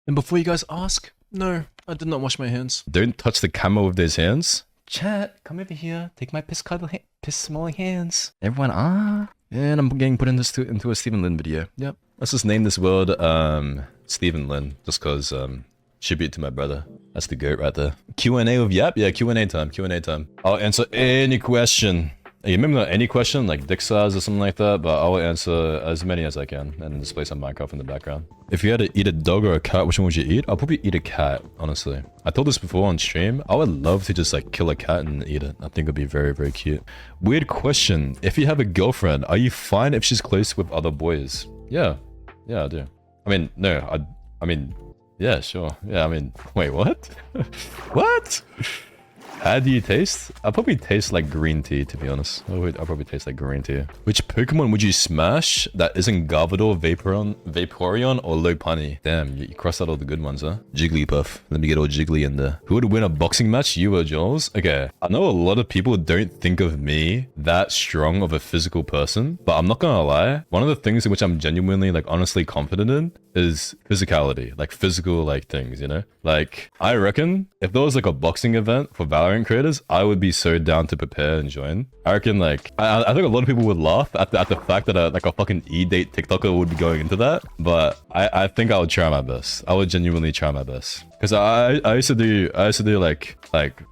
And before you guys ask, no, I did not wash my hands. Don't touch the camera with those hands. Chat, come over here. Take my piss smelling hands. Everyone, and I'm getting put into a Stephen Lin video. Yep. Let's just name this world, Stephen Lin, just cause, tribute to my brother. That's the goat right there. Q&A with Yap? Yeah, Q&A time, Q&A time. I'll answer any question. You remember any question, like dick size or something like that, but I'll answer as many as I can and display some Minecraft in the background. If you had to eat a dog or a cat, which one would you eat? I'll probably eat a cat, honestly. I told this before on stream. I would love to just like kill a cat and eat it. I think it'd be very, very cute. Weird question. If you have a girlfriend, are you fine if she's close with other boys? Yeah. Yeah, I do. I mean, no, I mean, yeah, sure. Yeah, I mean, wait, what? What? How do you taste? I'll probably taste like green tea, to be honest. I'll probably taste like green tea. Which Pokemon would you smash that isn't Garbodor, Vaporeon, or Lopunny? Damn, you crossed out all the good ones, huh? Jigglypuff. Let me get all jiggly in there. Who would win a boxing match, you or Jules? Okay, I know a lot of people don't think of me that strong of a physical person, but I'm not gonna lie. One of the things in which I'm genuinely, like, honestly confident in is physicality, like physical, like things, you know? Like, I reckon if there was like a boxing event for Valorant creators, I would be so down to prepare and join. I reckon like, I think a lot of people would laugh at the fact that like a fucking E-date TikToker would be going into that, but I think I would try my best. I would genuinely try my best. Because I used to do like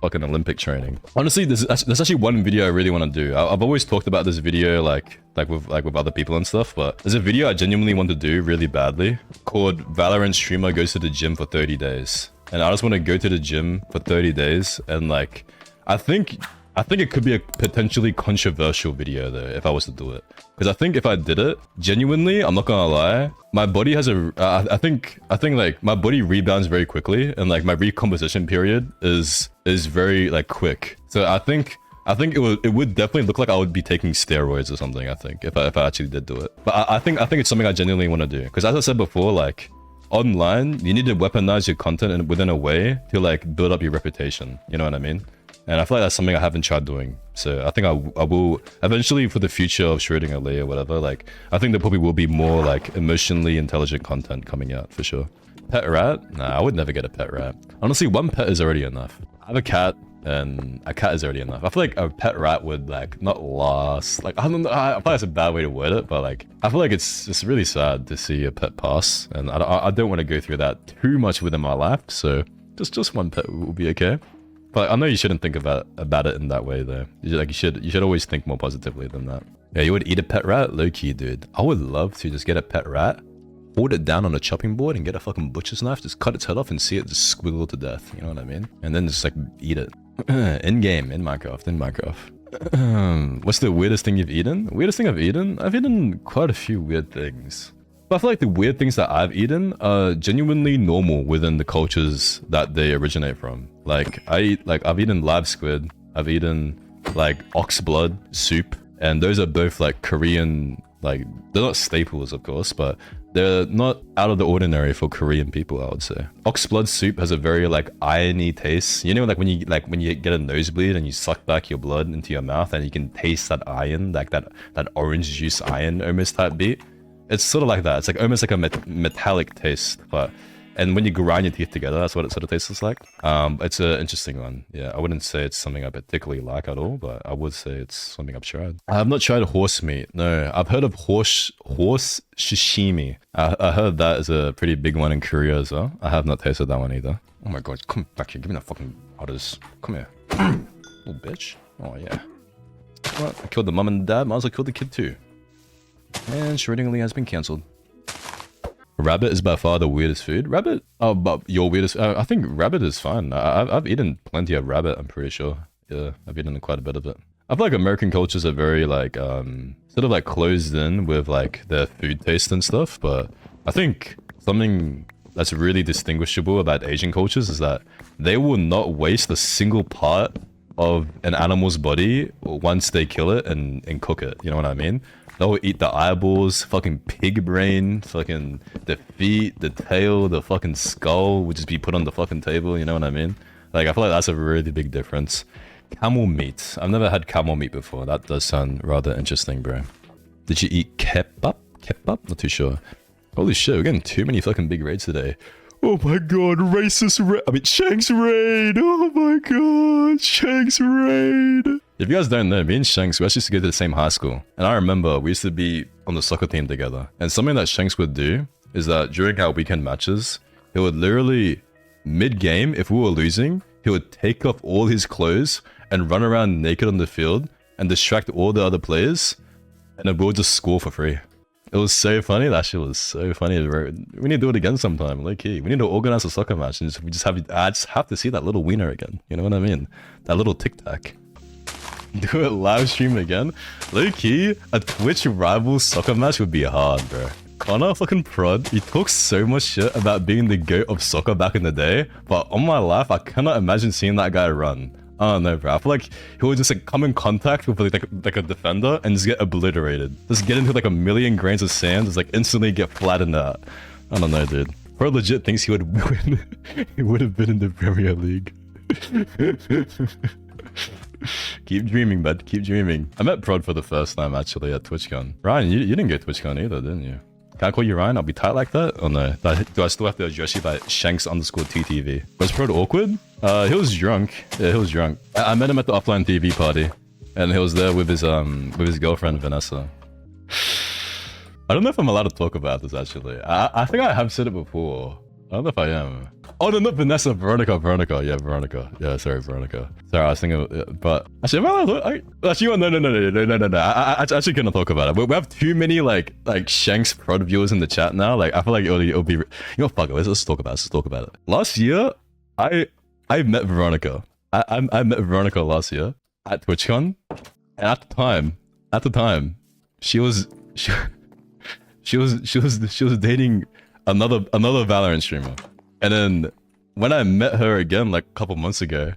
fucking Olympic training. Honestly, there's actually one video I really want to do. I've always talked about this video like with other people and stuff, but there's a video I genuinely want to do really badly called Valorant Streamer Goes to the Gym for 30 Days. And I just want to go to the gym for 30 days and like, I think it could be a potentially controversial video though, if I was to do it. Because I think if I did it, genuinely, I'm not gonna lie, my body has a, I think like my body rebounds very quickly and like my recomposition period is very like quick. So I think it would definitely look like I would be taking steroids or something, I think, if I actually did do it. But I think it's something I genuinely want to do. Because as I said before, like, online, you need to weaponize your content within a way to like build up your reputation. You know what I mean? And I feel like that's something I haven't tried doing. So I think I will eventually, for the future of SchrodingerLee or whatever, like, I think there probably will be more like emotionally intelligent content coming out for sure. Pet rat? Nah, I would never get a pet rat. Honestly, one pet is already enough. I have a cat, and a cat is already enough. I feel like a pet rat would like not last. Like, I don't know, I feel like that's a bad way to word it, but like, I feel like it's really sad to see a pet pass, and I don't want to go through that too much within my life. So just one pet will be okay. But I know you shouldn't think about it in that way though. You should always think more positively than that. Yeah, you would eat a pet rat? Low key, dude. I would love to just get a pet rat, hold it down on a chopping board and get a fucking butcher's knife, just cut its head off and see it just squiggle to death. You know what I mean? And then just like eat it. In game, in Minecraft. What's the weirdest thing you've eaten? Weirdest thing I've eaten? I've eaten quite a few weird things. But I feel like the weird things that I've eaten are genuinely normal within the cultures that they originate from. Like, I've eaten live squid, I've eaten like ox blood soup, and those are both like Korean, like, they're not staples of course, but they're not out of the ordinary for Korean people, I would say. Ox blood soup has a very like irony taste. You know, like when you get a nosebleed and you suck back your blood into your mouth and you can taste that iron, like that orange juice iron almost type beat. It's sort of like that. It's like almost like a metallic taste, but and when you grind your teeth together, that's what it sort of tastes like. It's an interesting one. Yeah, I wouldn't say it's something I particularly like at all, but I would say it's something I've tried. I have not tried horse meat. No, I've heard of horse sashimi. I heard that is a pretty big one in Korea as well. I have not tasted that one either. Oh my god, come back here. Give me that fucking otters. Come here. Little bitch. Oh yeah. What? I killed the mum and the dad. Might as well kill the kid too. And SchrodingerLee has been cancelled. Rabbit is by far the weirdest food. Rabbit? Oh, but your weirdest... I think rabbit is fine. I've eaten plenty of rabbit, I'm pretty sure. Yeah, I've eaten quite a bit of it. I feel like American cultures are very, like, sort of, like, closed in with, like, their food taste and stuff. But I think something that's really distinguishable about Asian cultures is that they will not waste a single part of an animal's body once they kill it and cook it. You know what I mean? They'll eat the eyeballs, fucking pig brain, fucking the feet, the tail, the fucking skull would just be put on the fucking table, you know what I mean? Like, I feel like that's a really big difference. Camel meat. I've never had camel meat before. That does sound rather interesting, bro. Did you eat kebab? Kebab? Not too sure. Holy shit, we're getting too many fucking big raids today. Oh my god, racist raid. I mean, Shanks raid. Oh my god, Shanks raid. If you guys don't know, me and Shanks, we actually used to go to the same high school. And I remember we used to be on the soccer team together. And something that Shanks would do is that during our weekend matches, he would literally, mid-game, if we were losing, he would take off all his clothes and run around naked on the field and distract all the other players. And then we'll just score for free. It was so funny. That shit was so funny. We need to do it again sometime, low key. We need to organize a soccer match and I just have to see that little wiener again. You know what I mean? That little tic tac. Do it live stream again. Low key, a Twitch rival soccer match would be hard, bro. Connor fucking prod. He talks so much shit about being the GOAT of soccer back in the day, but on my life, I cannot imagine seeing that guy run. I don't know, bro. I feel like he would just like come in contact with like a defender and just get obliterated. Just get into like a million grains of sand, just like instantly get flattened out. I don't know, dude. Bro legit thinks he would win. He would have been in the Premier League. Keep dreaming, bud. Keep dreaming. I met Prod for the first time actually at TwitchCon. Ryan, you didn't go to TwitchCon either, didn't you? Can I call you Ryan? I'll be tight like that? Oh no. Do I still have to address you by Shanks_TTV? Was Prod awkward? He was drunk. Yeah, he was drunk. I met him at the offline TV party. And he was there with his girlfriend, Vanessa. I don't know if I'm allowed to talk about this actually. I think I have said it before. I don't know if I am. Oh no, not Vanessa, Veronica. Yeah, Veronica. Yeah, sorry, Veronica. Sorry, I was thinking, but actually, no. I actually cannot talk about it. We have too many like Shanks Prod viewers in the chat now. Like, I feel like it'll be, you know, fuck it. Let's talk about it. Let's talk about it. Last year, I met Veronica. I met Veronica last year at TwitchCon, and at the time, she was dating another Valorant streamer. And then when I met her again like a couple months ago,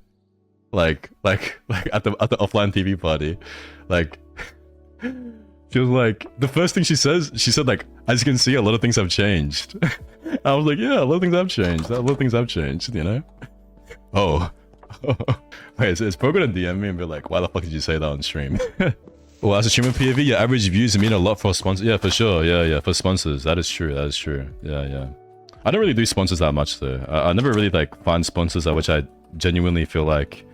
like at the offline TV party, like she was like, the first thing she said like, as you can see, a lot of things have changed. I was like, yeah, a lot of things have changed. A lot of things have changed, you know? Oh. Wait, so it's probably gonna DM me and be like, why the fuck did you say that on stream? Well, as a streamer POV, your average views mean a lot for sponsors. Yeah, for sure. Yeah, for sponsors. That is true. Yeah. I don't really do sponsors that much though. I never really like find sponsors at which I genuinely feel like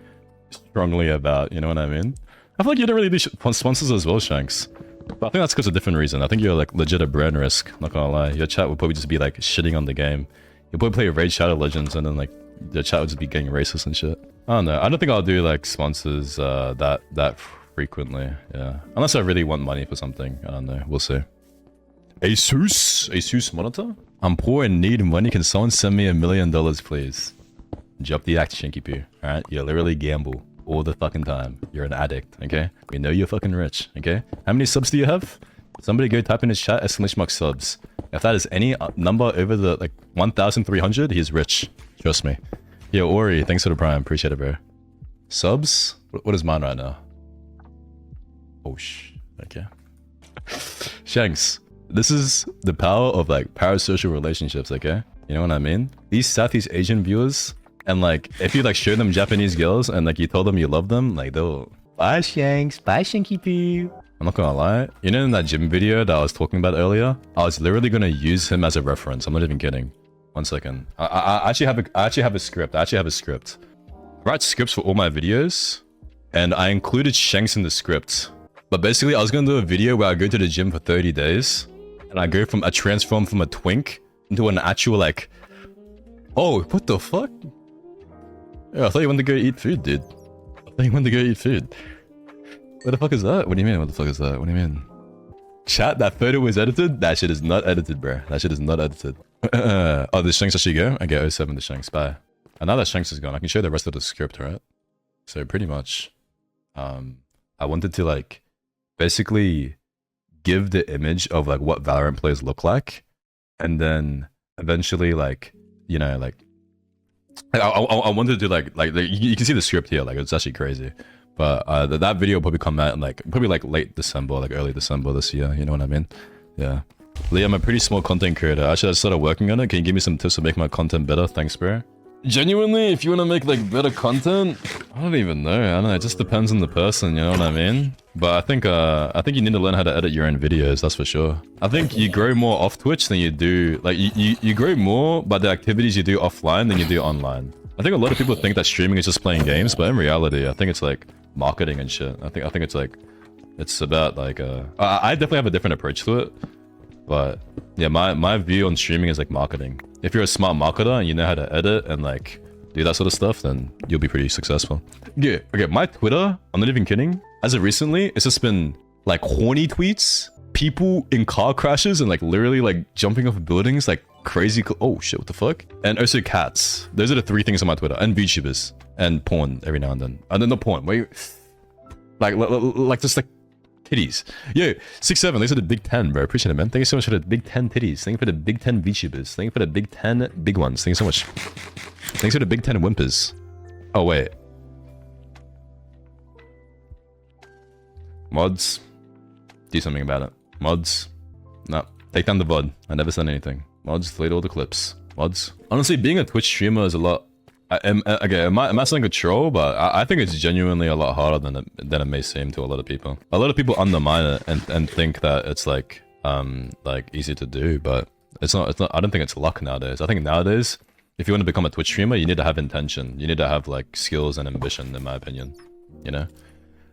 strongly about, you know what I mean? I feel like you don't really do sponsors as well, Shanks. But I think that's because of a different reason. I think you're like legit a brand risk, not gonna lie. Your chat would probably just be like shitting on the game. You'll probably play Raid Shadow Legends and then like your chat would just be getting racist and shit. I don't know. I don't think I'll do like sponsors that frequently, yeah. Unless I really want money for something. I don't know. We'll see. Asus monitor? I'm poor and need money. Can someone send me $1 million, please? Drop the act, Shinky Poo. Alright? You literally gamble all the fucking time. You're an addict, okay? We know you're fucking rich, okay? How many subs do you have? Somebody go type in his chat, !subs. If that is any number over the, like, 1,300, he's rich. Trust me. Yo, Ori, thanks for the prime. Appreciate it, bro. Subs? What is mine right now? Oh, okay. Shanks. This is the power of like parasocial relationships, okay? You know what I mean? These Southeast Asian viewers, and like if you like show them Japanese girls and like you tell them you love them, like they'll bye Shanks, bye Shanky Poo. I'm not gonna lie. You know in that gym video that I was talking about earlier, I was literally gonna use him as a reference. I'm not even kidding. 1 second. I actually have a script. I write scripts for all my videos, and I included Shanks in the script. But basically, I was gonna do a video where I go to the gym for 30 days. And I go from a transform from a twink into an actual like, oh, what the fuck? Yeah, I thought you wanted to go eat food, dude. I thought you wanted to go eat food. What the fuck is that? What do you mean? What the fuck is that? What do you mean? Chat, that photo was edited? That shit is not edited, bro. That shit is not edited. Oh, the Shanks actually go? Okay, 07 the Shanks, bye. And now that Shanks is gone, I can show the rest of the script, right? So pretty much, I wanted to like, basically give the image of like what Valorant players look like, and then eventually like, you know, like I wanted to do like you can see the script here, like it's actually crazy. But that video will probably come out in like probably like late December, like early December this year, you know what I mean? Yeah. Lee, I'm a pretty small content creator. Actually, I started working on it. Can you give me some tips to make my content better? Thanks, bro. Genuinely, if you want to make like better content, I don't even know. I don't know. It just depends on the person. You know what I mean? But I think you need to learn how to edit your own videos. That's for sure. I think you grow more off Twitch than you do. Like you grow more by the activities you do offline than you do online. I think a lot of people think that streaming is just playing games, but in reality, I think it's like marketing and shit. I think it's like it's about like I definitely have a different approach to it. But yeah, my view on streaming is like marketing. If you're a smart marketer and you know how to edit and like do that sort of stuff, then you'll be pretty successful. Yeah, okay, my Twitter, I'm not even kidding. As of recently, it's just been like horny tweets, people in car crashes and like literally like jumping off buildings, like crazy. Oh shit, what the fuck? And also cats. Those are the 3 things on my Twitter. And VTubers. And porn every now and then. And then the porn. Wait, like just like titties. Yo, 6-7, thanks for the big 10, bro. Appreciate it, man. Thank you so much for the big 10 titties. Thank you for the big 10 VTubers. Thank you for the big 10 big ones. Thank you so much. Thanks for the big 10 whimpers. Oh, wait. Mods. Do something about it. Mods. No. Take down the VOD. I never said anything. Mods, delete all the clips. Mods. Honestly, being a Twitch streamer is a lot... Okay, it might sound like a troll, but I think it's genuinely a lot harder than it may seem to a lot of people. A lot of people undermine it and think that it's like easy to do, but it's not. I don't think it's luck nowadays. I think nowadays, if you want to become a Twitch streamer, you need to have intention. You need to have like skills and ambition, in my opinion. You know,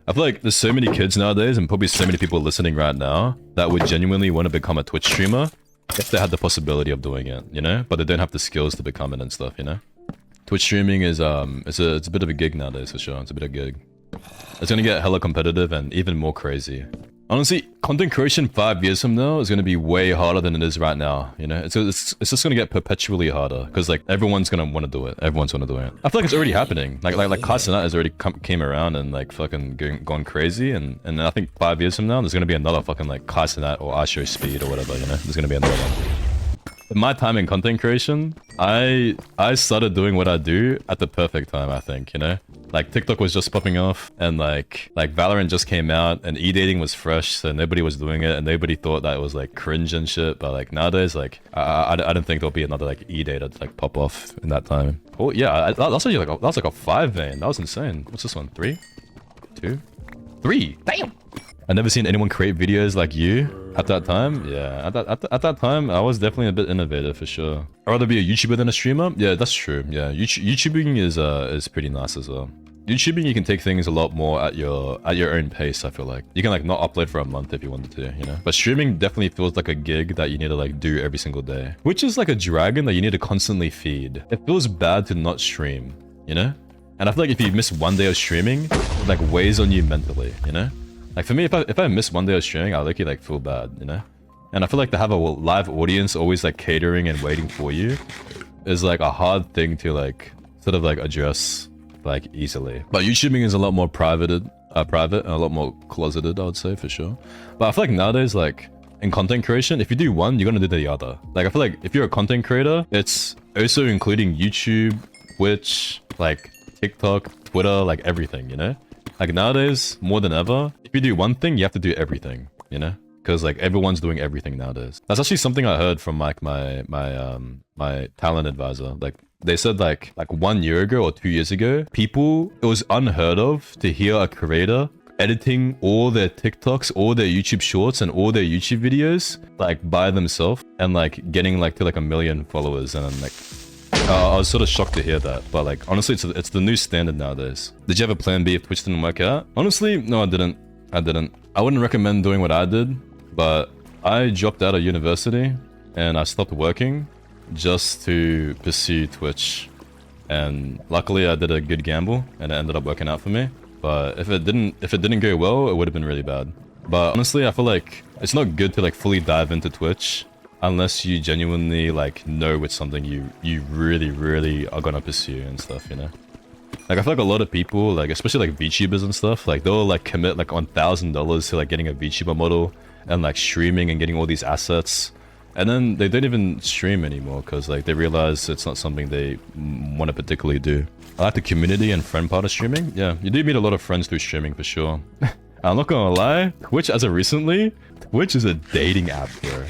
I feel like there's so many kids nowadays, and probably so many people listening right now that would genuinely want to become a Twitch streamer if they had the possibility of doing it. You know, but they don't have the skills to become it and stuff. You know. Twitch streaming is it's a bit of a gig nowadays for sure. It's a bit of a gig. It's gonna get hella competitive and even more crazy. Honestly, content creation 5 years from now is gonna be way harder than it is right now. You know, it's just gonna get perpetually harder because like everyone's gonna want to do it. Everyone's gonna do it. I feel like it's already happening. Like Kasanat has already came around and like fucking gone crazy. And I think 5 years from now there's gonna be another fucking like Kasanat or Asho Speed or whatever. You know, there's gonna be another one. In my time in content creation, I started doing what I do at the perfect time, I think, you know? Like, TikTok was just popping off, and like Valorant just came out, and e-dating was fresh, so nobody was doing it, and nobody thought that it was, like, cringe and shit, but, like, nowadays, like, I don't think there'll be another, like, e-date to, like, pop off in that time. Oh, yeah, that's actually, like, that was, like, a 5 vein. That was insane. What's this one? 3? 2? 3! Damn! I've never seen anyone create videos like you at that time. Yeah, at that time, I was definitely a bit innovative for sure. I'd rather be a YouTuber than a streamer. Yeah, that's true. Yeah, YouTubing is pretty nice as well. YouTubing, you can take things a lot more at your own pace. I feel like you can like not upload for a month if you wanted to, you know. But streaming definitely feels like a gig that you need to like do every single day, which is like a dragon that you need to constantly feed. It feels bad to not stream, you know. And I feel like if you miss one day of streaming, it like weighs on you mentally, you know. Like for me, if I miss one day of streaming, I like feel bad, you know? And I feel like to have a live audience always like catering and waiting for you is like a hard thing to like sort of like address like easily. But YouTubing is a lot more private and a lot more closeted, I would say for sure. But I feel like nowadays, like in content creation, if you do one, you're gonna do the other. Like I feel like if you're a content creator, it's also including YouTube, Twitch, like TikTok, Twitter, like everything, you know? Like nowadays, more than ever, if you do one thing, you have to do everything, you know? Because like everyone's doing everything nowadays. That's actually something I heard from like my talent advisor. Like they said like 1 year ago or 2 years ago, it was unheard of to hear a creator editing all their TikToks, all their YouTube shorts and all their YouTube videos like by themselves and like getting like to like 1 million followers. And I'm like, I was sort of shocked to hear that, but like honestly, it's the new standard nowadays. Did you have a plan B if Twitch didn't work out? Honestly, no, I didn't. I wouldn't recommend doing what I did, but I dropped out of university and I stopped working just to pursue Twitch. And luckily, I did a good gamble and it ended up working out for me. But if it didn't go well, it would have been really bad. But honestly, I feel like it's not good to like fully dive into Twitch unless you genuinely like know it's something you really are gonna pursue and stuff, you know. Like I feel like a lot of people, like especially like VTubers and stuff, like they'll like commit like $1,000 to like getting a VTuber model and like streaming and getting all these assets, and then they don't even stream anymore because like they realize it's not something they want to particularly do. I like the community and friend part of streaming. Yeah, you do meet a lot of friends through streaming for sure. I'm not gonna lie, Twitch as of recently, Twitch is a dating app, bro.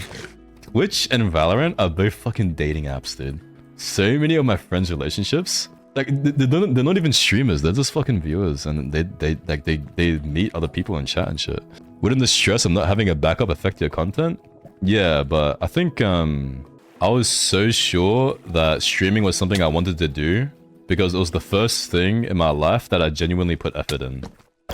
Twitch and Valorant are both fucking dating apps, dude. so many of my friends' relationships, like they're not even streamers, they're just fucking viewers, and they meet other people in chat and shit. Wouldn't the stress of not having a backup affect your content? Yeah, but I think I was so sure that streaming was something I wanted to do because it was the first thing in my life that I genuinely put effort in.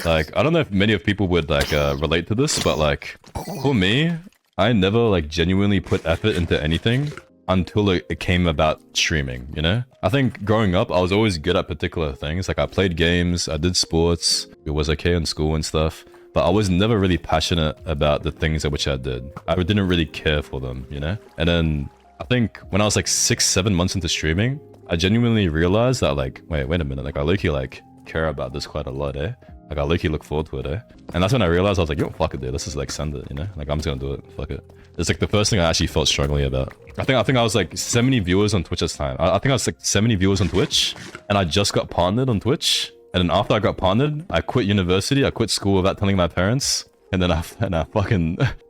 Like, I don't know if many of people would like relate to this, but like for me, I never like genuinely put effort into anything until it came about streaming, you know? I think growing up, I was always good at particular things. Like I played games, I did sports, it was okay in school and stuff, but I was never really passionate about the things at which I did. I didn't really care for them, you know? And then I think when I was like 6-7 months into streaming, I genuinely realized that like, wait a minute, like I low-key like care about this quite a lot, eh? Like I low-key look forward to it, eh? And that's when I realized I was like, yo, fuck it, dude. Let's just like send it, you know? Like I'm just gonna do it. Fuck it. It's like the first thing I actually felt strongly about. I think I was like 70 viewers on Twitch at the time. I think I was like 70 viewers on Twitch, and I just got partnered on Twitch. And then after I got partnered, I quit university. I quit school without telling my parents. And then and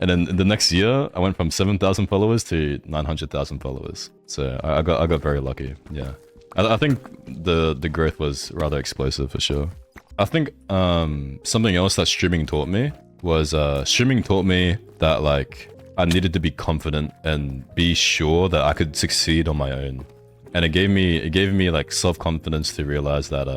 then the next year, I went from 7,000 followers to 900,000 followers. So I got very lucky. Yeah, I think the growth was rather explosive for sure. I think something else that streaming taught me was streaming taught me that like I needed to be confident and be sure that I could succeed on my own. And it gave me like self-confidence to realize that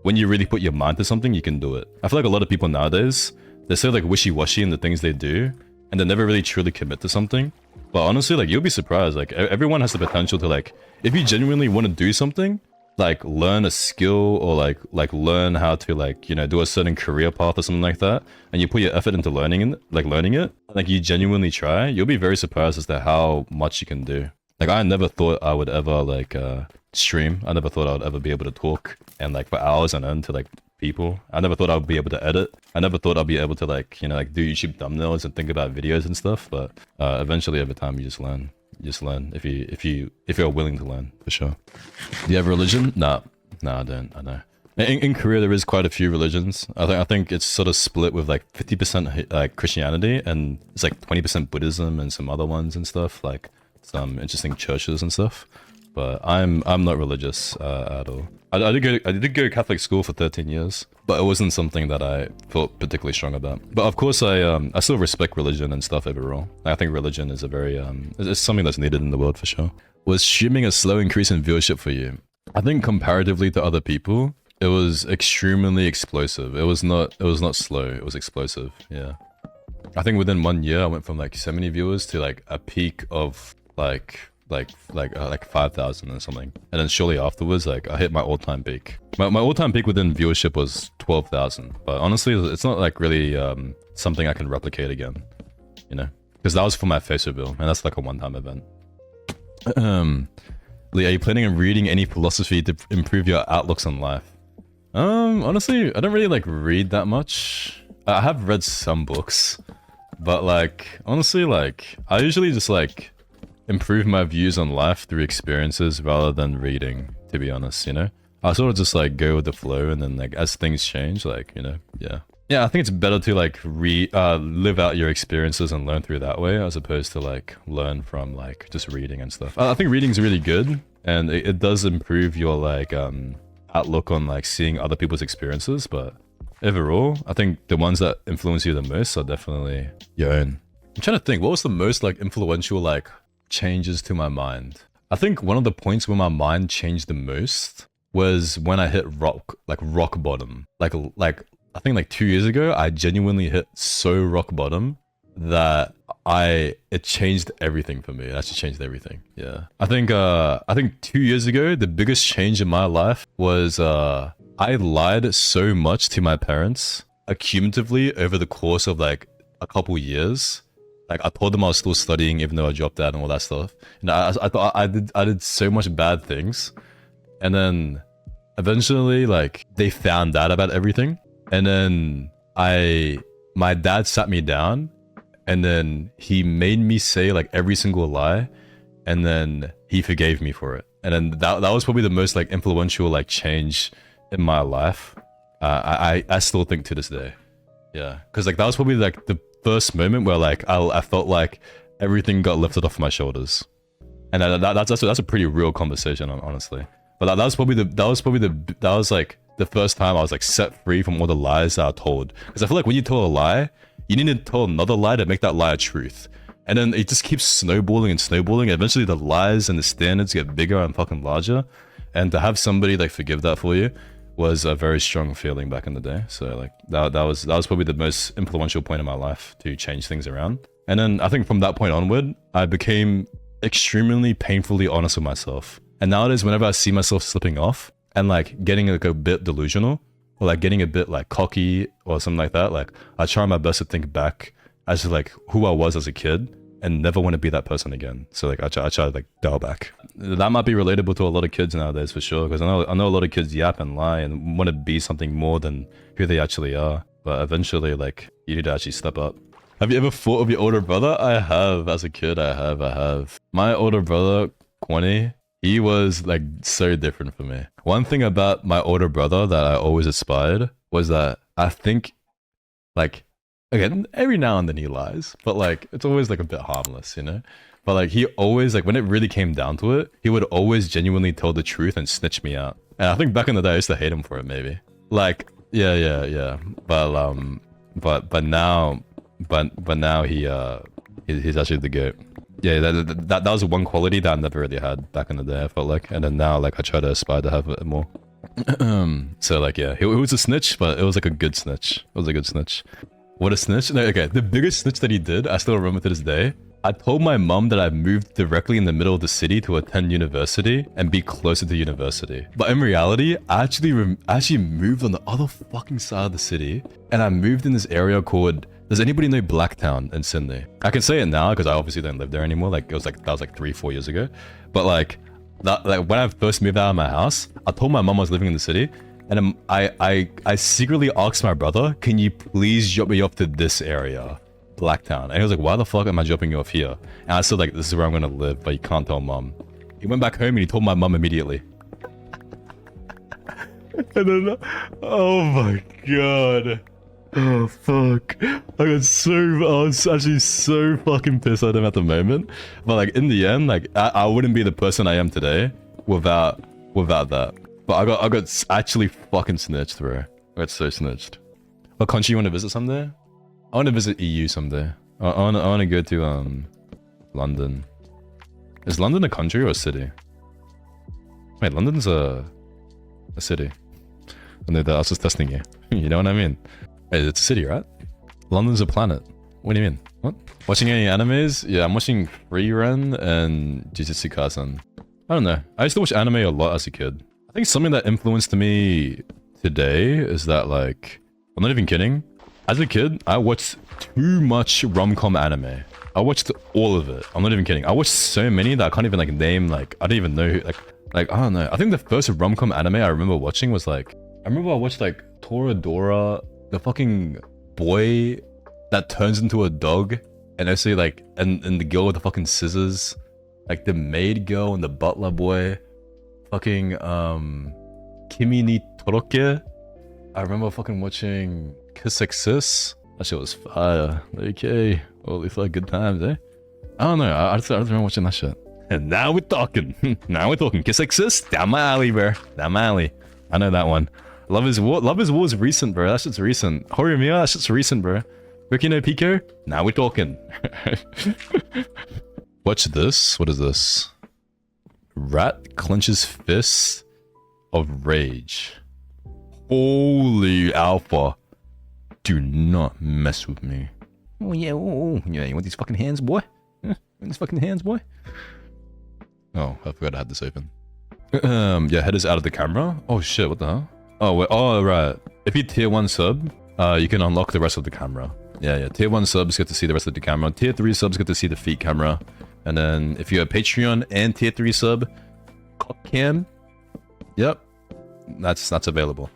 when you really put your mind to something, you can do it. I feel like a lot of people nowadays, they're so like wishy-washy in the things they do, and they never really truly commit to something. But honestly, like you'll be surprised. Like everyone has the potential to like, if you genuinely want to do something, like learn a skill or like learn how to like, you know, do a certain career path or something like that, and you put your effort into learning it, like you genuinely try, you'll be very surprised as to how much you can do. Like I never thought I would ever like stream. I never thought I would ever be able to talk and like for hours on end to like people. I never thought I would be able to edit. I never thought I'd be able to like, you know, like do YouTube thumbnails and think about videos and stuff. But eventually over time you just learn. You just learn if you're willing to learn, for sure. Do you have religion? Nah, I don't. I know. In Korea there is quite a few religions. I think it's sort of split with like 50% like Christianity, and it's like 20% Buddhism and some other ones and stuff, like some interesting churches and stuff. But I'm not religious at all. I did go to Catholic school for 13 years, but it wasn't something that I felt particularly strong about. But of course, I still respect religion and stuff overall. I think religion is a very it's something that's needed in the world for sure. Was streaming a slow increase in viewership for you? I think comparatively to other people, it was extremely explosive. It was not slow. It was explosive. Yeah. I think within 1 year, I went from like 70 viewers to like a peak of like 5,000 or something, and then shortly afterwards, like I hit my all-time peak. My all-time peak within viewership was 12,000. But honestly, it's not like really something I can replicate again, you know, because that was for my face reveal, and that's like a one-time event. Lee, are you planning on reading any philosophy to improve your outlooks on life? Honestly, I don't really like read that much. I have read some books, but like honestly, like I usually just like improve my views on life through experiences rather than reading, to be honest, you know? I sort of just like go with the flow, and then like as things change, like, you know, yeah. Yeah, I think it's better to like live out your experiences and learn through that way, as opposed to like learn from like just reading and stuff. I think reading is really good, and it does improve your like outlook on like seeing other people's experiences, but overall, I think the ones that influence you the most are definitely your own. I'm trying to think, what was the most like influential like changes to my mind? I think one of the points where my mind changed the most was when I hit rock bottom. Like I think like 2 years ago, I genuinely hit so rock bottom that it changed everything for me. It actually changed everything. Yeah. I think 2 years ago, the biggest change in my life was I lied so much to my parents accumulatively over the course of like a couple years. Like I told them I was still studying even though I dropped out and all that stuff. And I thought I did so much bad things. And then eventually like they found out about everything. And then my dad sat me down, and then he made me say like every single lie, and then he forgave me for it. And then that was probably the most like influential like change in my life. I still think to this day. Yeah. Cause like that was probably like the first moment where like I felt like everything got lifted off my shoulders. And that's a pretty real conversation, honestly. But that was like the first time I was like set free from all the lies that I told. Because I feel like when you tell a lie, you need to tell another lie to make that lie a truth. And then it just keeps snowballing and snowballing. Eventually the lies and the standards get bigger and fucking larger. And to have somebody like forgive that for you was a very strong feeling back in the day. So like that was probably the most influential point in my life to change things around. And then I think from that point onward, I became extremely painfully honest with myself. And nowadays, whenever I see myself slipping off and like getting like a bit delusional or like getting a bit like cocky or something like that, like I try my best to think back as to like who I was as a kid and never want to be that person again. So like I try to like dial back. That might be relatable to a lot of kids nowadays for sure, because I know a lot of kids yap and lie and want to be something more than who they actually are. But eventually, like, you need to actually step up. Have you ever thought of your older brother? I have. As a kid, I have. My older brother, Kwani, he was like so different for me. One thing about my older brother that I always aspired was that I think, like, again, every now and then he lies, but like, it's always like a bit harmless, you know? But like, he always, like, when it really came down to it, he would always genuinely tell the truth and snitch me out. And I think back in the day, I used to hate him for it, maybe. Like, yeah. But now he's actually the GOAT. Yeah, that was one quality that I never really had back in the day, I felt like. And then now, like, I try to aspire to have it more. So, like, yeah, he was a snitch, but it was like a good snitch. It was a good snitch. What a snitch? No, okay, the biggest snitch that he did, I still remember to this day. I told my mum that I moved directly in the middle of the city to attend university and be closer to university. But in reality, I actually moved on the other fucking side of the city, and I moved in this area called... Does anybody know Blacktown in Sydney? I can say it now because I obviously don't live there anymore. Like, that was like 3-4 years ago. But like when I first moved out of my house, I told my mum I was living in the city, and I secretly asked my brother, "Can you please drop me off to this area, Blacktown?" And he was like, "Why the fuck am I dropping you off here?" And I said, like, "This is where I'm gonna live, but you can't tell mum." He went back home and he told my mum immediately. And then, oh my god. Oh fuck. I was actually so fucking pissed at him at the moment. But like in the end, like I wouldn't be the person I am today without that. But I got actually fucking snitched, bro. I got so snitched. What country you want to visit someday? I want to visit EU someday. I want to go to London. Is London a country or a city? Wait, London's a city. I know that. I was just testing you. You know what I mean? Hey, it's a city, right? London's a planet. What do you mean? What? Watching any animes? Yeah, I'm watching Ren and Jujutsu Kaisen. I don't know. I used to watch anime a lot as a kid. I think something that influenced me today is that, like, I'm not even kidding. As a kid, I watched too much rom-com anime. I watched all of it. I'm not even kidding. I watched so many that I can't even, like, name, like, I don't even know who, like, I don't know. I think the first rom-com anime I remember watching was, like, I remember I watched, like, Toradora, the fucking boy that turns into a dog, and actually, like, and the girl with the fucking scissors, like, the maid girl and the butler boy, fucking, Kimi ni Toroke. I remember fucking watching Kiss Exist. That shit was fire. Okay. Holy fuck, good times, eh? I don't know. I just remember watching that shit. And now we're talking. Now we're talking. Kiss Exist? Down my alley, bro. Down my alley. I know that one. Love is War is recent, bro. That shit's recent. Horimiya, that shit's recent, bro. Riki no Pico? Now we're talking. Watch this. What is this? Rat clenches fist of rage. Holy alpha. Do not mess with me. Oh yeah, yeah, you want these fucking hands, boy? You want these fucking hands, boy? Oh, I forgot I had this open. Yeah, head is out of the camera. Oh shit, what the hell? Oh, wait, oh, right. If you tier 1 sub, you can unlock the rest of the camera. Yeah. Tier 1 subs get to see the rest of the camera. Tier 3 subs get to see the feet camera. And then if you have Patreon and tier 3 sub, cock cam, yep, that's available.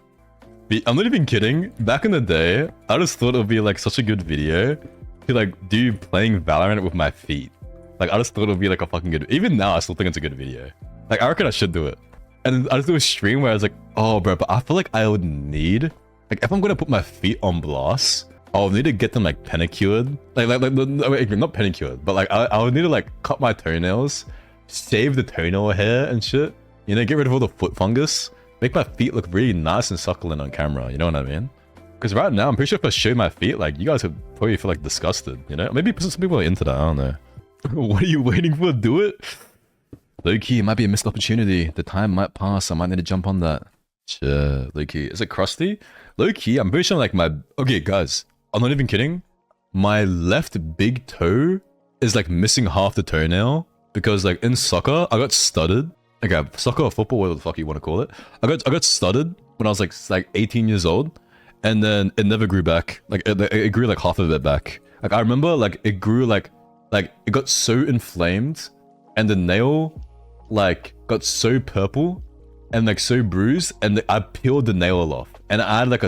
I'm not even kidding. Back in the day, I just thought it would be like such a good video to like do playing Valorant with my feet. Like I just thought it would be like a fucking good. Even now, I still think it's a good video. Like I reckon I should do it. And I just do a stream where I was like, oh bro, but I feel like I would need, like if I'm gonna put my feet on blast, I'll need to get them like pedicured. Like not pedicured, but like I would need to like cut my toenails shave the toenail hair and shit. You know, get rid of all the foot fungus. Make my feet look really nice and succulent on camera. You know what I mean? Because right now, I'm pretty sure if I show my feet, like, you guys would probably feel like disgusted, you know? Maybe some people are into that, I don't know. What are you waiting for? Do it? Low-key, it might be a missed opportunity. The time might pass. I might need to jump on that. Sure, low-key. Is it crusty? Low-key, I'm pretty sure like my... Okay, guys. I'm not even kidding. My left big toe is like missing half the toenail. Because like in soccer, I got studded. Okay, soccer or football, whatever the fuck you want to call it. I got studded when I was like 18 years old. And then it never grew back. Like it grew like half of it back. Like I remember like it grew like it got so inflamed and the nail like got so purple and like so bruised and I peeled the nail off and I had like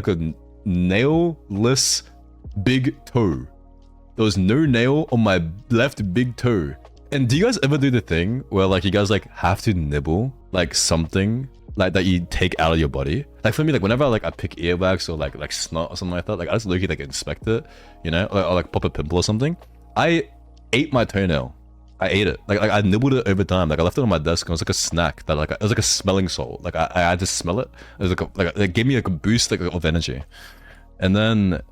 a nail-less big toe. There was no nail on my left big toe. And do you guys ever do the thing where like you guys like have to nibble like something like that you take out of your body? Like for me, like whenever I pick earwax or like snot or something like that, like I just look at like inspect it, you know, or like pop a pimple or something. I ate my toenail. I ate it. Like I nibbled it over time. Like I left it on my desk and it was like a snack that like it was like a smelling salt. Like I had to smell it. It was like it gave me like a boost like of energy. And then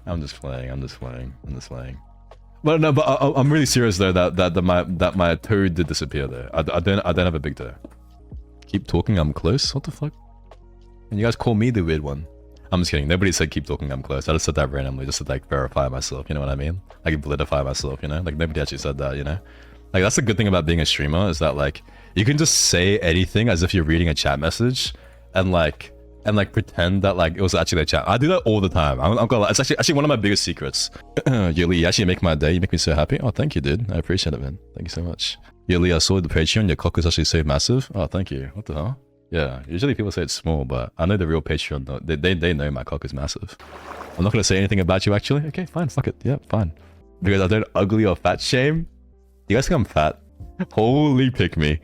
I'm just playing. But no, but I'm really serious though that my toe did disappear there. I don't have a big toe. Keep talking, I'm close. What the fuck? And you guys call me the weird one. I'm just kidding. Nobody said keep talking, I'm close. I just said that randomly just to like verify myself. You know what I mean? Like validify myself. You know? Like nobody actually said that. You know? Like that's the good thing about being a streamer is that like you can just say anything as if you're reading a chat message, and like pretend that like it was actually a chat. I do that all the time. I'm gonna lie. It's actually one of my biggest secrets. Yuli, you actually make my day. You make me so happy. Oh, thank you, dude. I appreciate it, man. Thank you so much. Yuli, I saw the Patreon. Your cock is actually so massive. Oh, thank you. What the hell? Yeah, usually people say it's small, but I know the real Patreon though. They know my cock is massive. I'm not gonna say anything about you actually. Okay, fine. Fuck it. Yeah, fine. Because I don't ugly or fat shame. You guys think I'm fat? Holy pick me.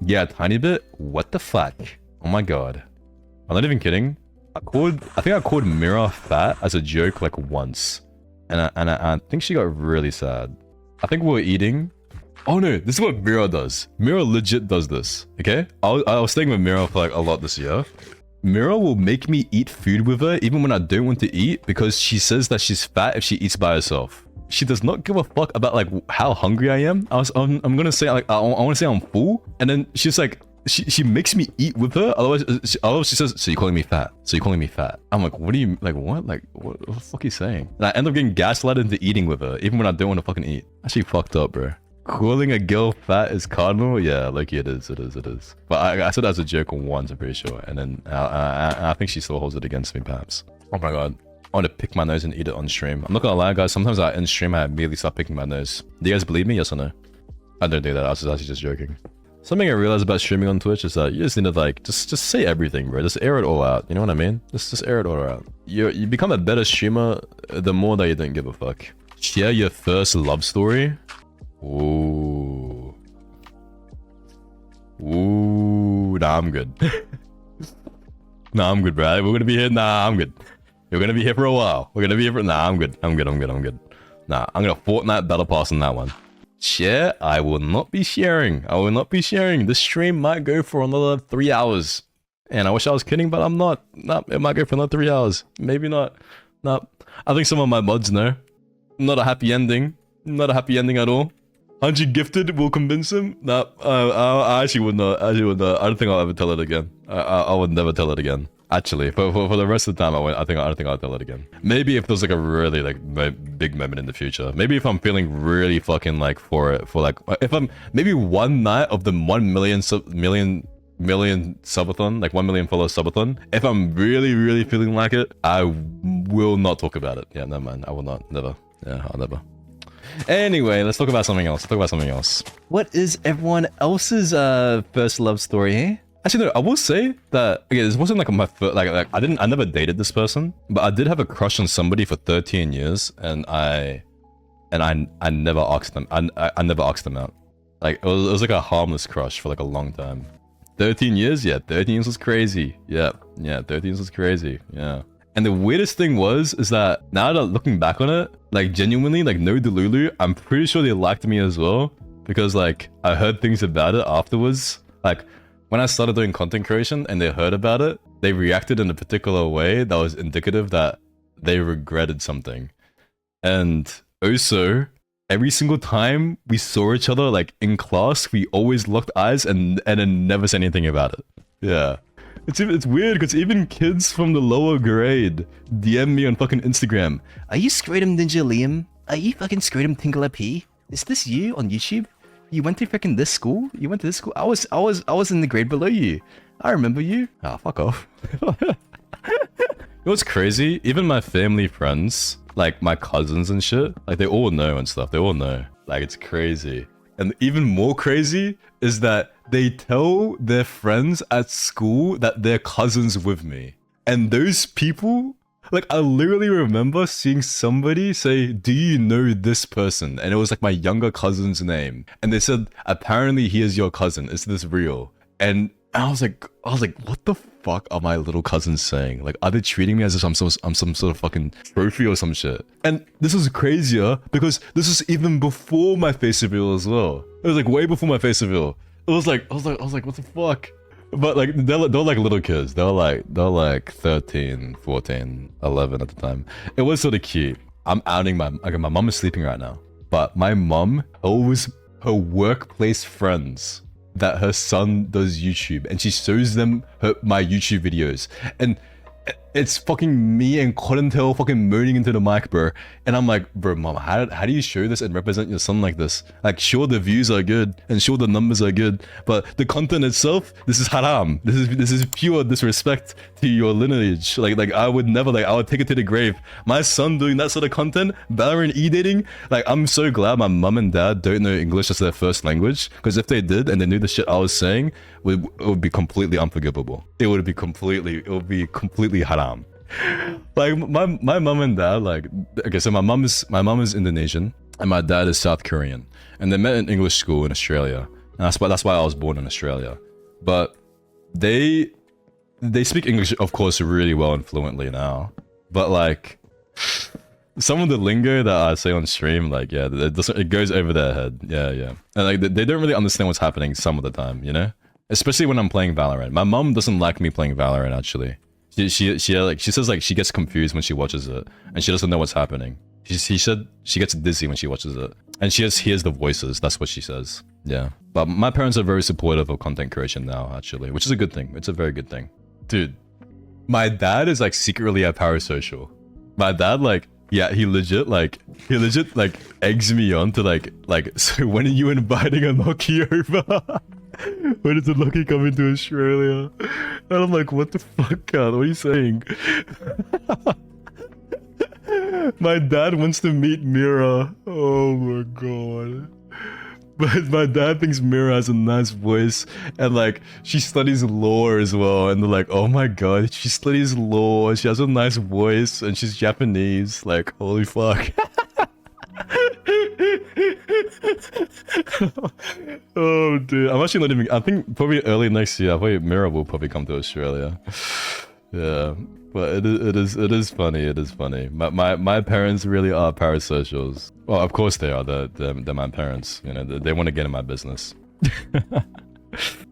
Yeah, a tiny bit. What the fuck? Oh my god. I'm not even kidding. I think I called Mira fat as a joke like once, and I think she got really sad. I think we were eating. Oh no, this is what Mira does. Mira legit does this. Okay, I was staying with Mira for like a lot this year. Mira will make me eat food with her even when I don't want to eat because she says that she's fat if she eats by herself. She does not give a fuck about like how hungry I am. I'm gonna say like I want to say I'm full, and then she's like. She makes me eat with her. Otherwise she says, "So you're calling me fat? So you're calling me fat?" I'm like, "What do you like? What? Like what the fuck are you saying?" And I end up getting gaslighted into eating with her, even when I don't want to fucking eat. Actually, fucked up, bro. Calling a girl fat is cardinal? Yeah, like it is. But I said that as a joke once, I'm pretty sure, and then I think she still holds it against me, perhaps. Oh my god. I want to pick my nose and eat it on stream. I'm not gonna lie, guys. Sometimes in stream I immediately start picking my nose. Do you guys believe me? Yes or no? I don't do that. I was actually just joking. Something I realized about streaming on Twitch is that you just need to like just say everything, bro. Just air it all out. You know what I mean? Just air it all out. You become a better streamer the more that you don't give a fuck. Share your first love story. Ooh. Nah, I'm good. Nah, I'm good, bro. We're gonna be here. Nah, I'm good. You're gonna be here for a while. We're gonna be here for. Nah, I'm good. Nah, I'm gonna Fortnite battle pass on that one. Share? I will not be sharing. This stream might go for another 3 hours. And I wish I was kidding, but I'm not. Nope, it might go for another 3 hours. Maybe not. Nope. I think some of my mods know. Not a happy ending. Not a happy ending at all. 100 gifted will convince him. Nope. I actually would not. I don't think I'll ever tell it again. I would never tell it again. Actually, for the rest of the time, I don't think I'll tell it again. Maybe if there's like a really like big moment in the future. Maybe if I'm feeling really fucking like for if I'm maybe one night of the 1 million subathon, like 1 million follower subathon. If I'm really feeling like it, I will not talk about it. Yeah, no man, I will not. Never. Yeah, I'll never. Anyway, let's talk about something else. What is everyone else's first love story? Eh? Actually, no, I will say that okay, this wasn't like my first, like I never dated this person, but I did have a crush on somebody for 13 years, and I never asked them. I never asked them out. Like it was like a harmless crush for like a long time. 13 years, yeah, 13 years was crazy. Yeah, 13 years was crazy. Yeah, And the weirdest thing is that now that looking back on it, like genuinely, like no delulu, I'm pretty sure they liked me as well. Because like I heard things about it afterwards. Like when I started doing content creation and they heard about it, they reacted in a particular way that was indicative that they regretted something. And also, every single time we saw each other like in class, we always locked eyes and then never said anything about it. Yeah. It's weird because even kids from the lower grade DM me on fucking Instagram. Are you SchrodingerLee? Are you fucking SchrodingerLee? Is this you on YouTube? You went to freaking this school? You went to this school? I was in the grade below you. I remember you. Ah, fuck off. You know what's crazy? Even my family friends, like my cousins and shit, like they all know and stuff. They all know. Like it's crazy. And even more crazy is that they tell their friends at school that they're cousins with me. And those people, like I literally remember seeing somebody say, do you know this person? And it was like my younger cousin's name. And they said, apparently he is your cousin. Is this real? And I was like, what the fuck are my little cousins saying? Like, are they treating me as if I'm some sort of fucking trophy or some shit? And this is crazier because this is even before my face reveal as well. It was like way before my face reveal. It was like, I was like, what the fuck? But like, they're like little kids. They're like 13, 14, 11 at the time. It was sort of cute. I'm outing my mom is sleeping right now. But my mom always, her workplace friends, that her son does YouTube and she shows them my YouTube videos, and it's fucking me and Cottontail fucking moaning into the mic, bro. And I'm like, bro, mom, how do you show this and represent your son like this? Like, sure, the views are good and sure, the numbers are good, but the content itself, this is haram. This is pure disrespect to your lineage. Like I would never, like, I would take it to the grave. My son doing that sort of content, Valorant e-dating, like, I'm so glad my mom and dad don't know English as their first language, because if they did and they knew the shit I was saying, it would be completely unforgivable. It would be completely haram. Like my mom and dad, like, okay, so my mom is Indonesian and my dad is South Korean, and they met in English school in Australia, and that's why I was born in Australia. But they speak English, of course, really well and fluently now, but like some of the lingo that I say on stream, like, yeah, it goes over their head. Yeah, and like they don't really understand what's happening some of the time, you know, especially when I'm playing Valorant. My mom doesn't like me playing Valorant, actually. She says like she gets confused when she watches it and she doesn't know what's happening. She said she gets dizzy when she watches it and she just hears the voices. That's what she says. Yeah, but my parents are very supportive of content creation now, actually, which is a good thing. It's a very good thing. Dude, my dad is like secretly a parasocial. My dad, like, yeah, he legit like eggs me on to like so when are you inviting enoki over? When is enoki coming to Australia? And I'm like, what the fuck, God? What are you saying? My dad wants to meet Mira. Oh my god. But my dad thinks Mira has a nice voice, and like she studies law as well, and they're like, oh my god, she studies law, she has a nice voice, and she's Japanese. Like, holy fuck. Oh dude, I'm actually not even, I think probably early next year, Mira will probably come to Australia. Yeah, but it is funny. My parents really are parasocials. Well, of course they are. They're my parents. You know, they want to get in my business.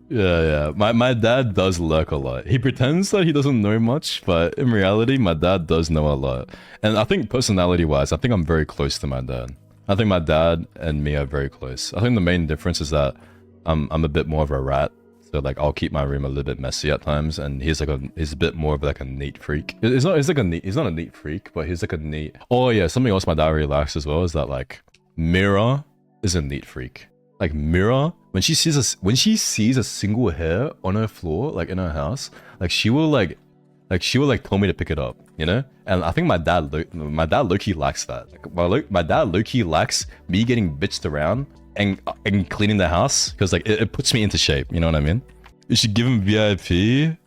Yeah. My dad does lurk a lot. He pretends that he doesn't know much, but in reality, my dad does know a lot. And I think personality-wise, I think I'm very close to my dad. I think my dad and me are very close. I think the main difference is that I'm a bit more of a rat. So like I'll keep my room a little bit messy at times, and he's a bit more of like a neat freak. He's not a neat freak, but he's like a neat. Oh yeah, something else my dad really likes as well is that like Mira is a neat freak. Like Mira, when she sees a single hair on her floor, like in her house, like she will tell me to pick it up, you know? And I think my dad low-key likes that. Like, my dad low-key likes me getting bitched around and cleaning the house, because like it puts me into shape, you know what I mean? You should give him VIP,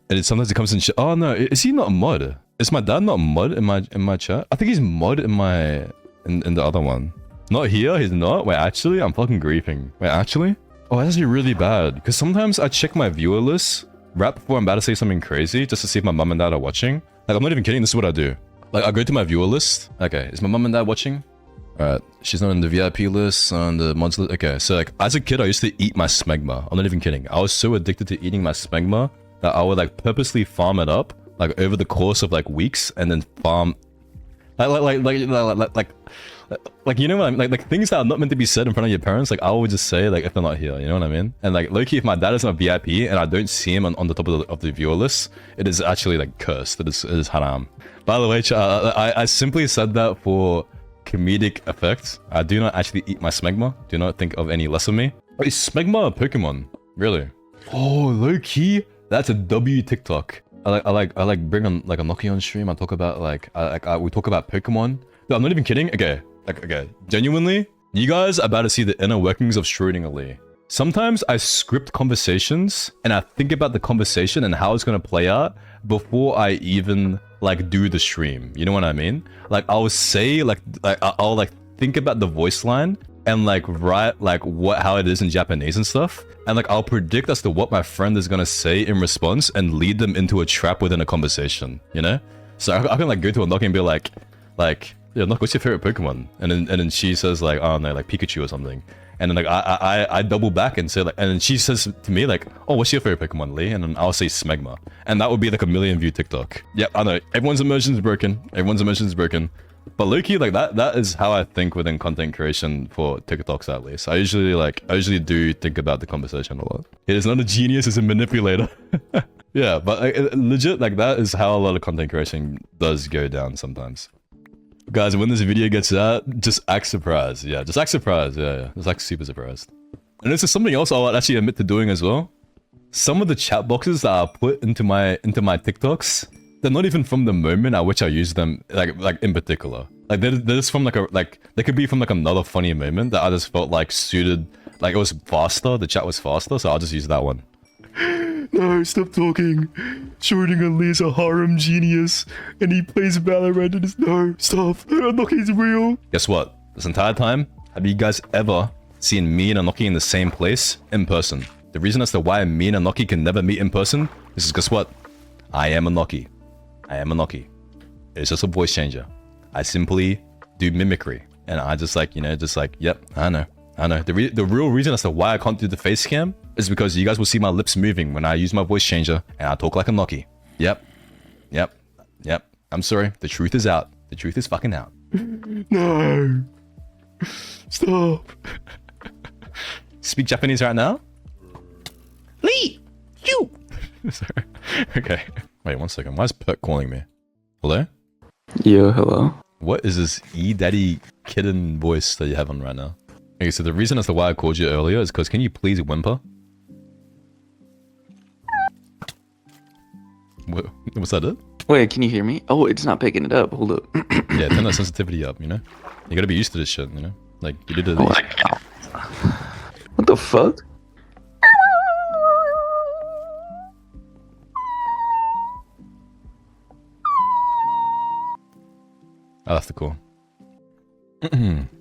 and sometimes it comes in. Oh no, is he not a mod? Is my dad not a mod in my chat? I think he's mod in the other one. Not here, he's not. Wait, actually, I'm fucking griefing. Wait, actually? Oh, that's actually really bad, because sometimes I check my viewer list right before I'm about to say something crazy, just to see if my mom and dad are watching. Like, I'm not even kidding. This is what I do. Like, I go to my viewer list. Okay, is my mom and dad watching? Alright, she's not on the VIP list, on the mods list. Okay, so like, as a kid, I used to eat my smegma. I'm not even kidding. I was so addicted to eating my smegma that I would like purposely farm it up, like over the course of like weeks, and then farm, like you know what I mean? Like things that are not meant to be said in front of your parents. Like I would just say like if they're not here, you know what I mean? And like low-key, if my dad is not VIP and I don't see him on the top of the viewer list, it is actually like cursed. It is haram. By the way, I simply said that for comedic effect. I do not actually eat my smegma. Do not think of any less of me. Wait, is smegma a Pokemon? Really? Oh, low-key, that's a W TikTok. I like bring on like a enoki on stream. I talk about like we talk about Pokemon. No, I'm not even kidding. Okay, okay, genuinely, you guys are about to see the inner workings of SchrodingerLee. Sometimes I script conversations and I think about the conversation and how it's gonna play out before I even like do the stream. You know what I mean? Like I'll say like I'll like think about the voice line and like write like how it is in Japanese and stuff, and like I'll predict as to what my friend is gonna say in response and lead them into a trap within a conversation, you know? So I can like go to enoki and be like yeah, Nook, what's your favorite Pokemon? And then she says like, oh no, like Pikachu or something. And then like I double back and say like, and then she says to me like, oh, what's your favorite Pokemon, Lee? And then I'll say Smegma, and that would be like a 1 million view TikTok. Yep, I know everyone's emotions is broken. Everyone's emotions is broken. But low-key, like that is how I think within content creation for TikToks at least. I usually do think about the conversation a lot. It is not a genius, it's a manipulator. Yeah, but like, legit, like that is how a lot of content creation does go down sometimes. Guys, when this video gets out, just act surprised. Yeah, just act surprised. Yeah, just act super surprised. And this is something else I'll actually admit to doing as well. Some of the chat boxes that I put into my TikToks, they're not even from the moment at which I use them, like in particular. Like they're just from they could be from like another funny moment that I just felt like suited, like it was faster, the chat was faster, so I'll just use that one. No, stop talking. SchrodingerLee is a harem genius, and he plays Valorant and no, stop. Enoki's real. Guess what? This entire time, have you guys ever seen me and Enoki in the same place in person? The reason as to why me and Enoki can never meet in person is guess what? I am Enoki. I am Enoki. It's just a voice changer. I simply do mimicry, and I just like, you know, just like, yep, I know. The real reason as to why I can't do the face cam is because you guys will see my lips moving when I use my voice changer and I talk like a Enoki. Yep. I'm sorry. The truth is out. The truth is fucking out. No. Stop. Speak Japanese right now? Lee! You! Sorry. Okay. Wait, 1 second. Why is Perk calling me? Hello? Yo, hello. What is this E-Daddy kitten voice that you have on right now? Okay, so the reason as to why I called you earlier is because can you please whimper? Was that it? Wait, can you hear me? Oh, it's not picking it up. Hold up. Yeah, turn that sensitivity up, you know? You gotta be used to this shit, you know? Like, you did it. Oh, what the fuck? Oh, that's the cool.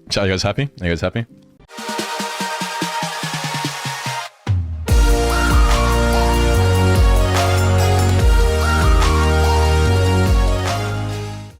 Chat, are you guys happy? Are you guys happy?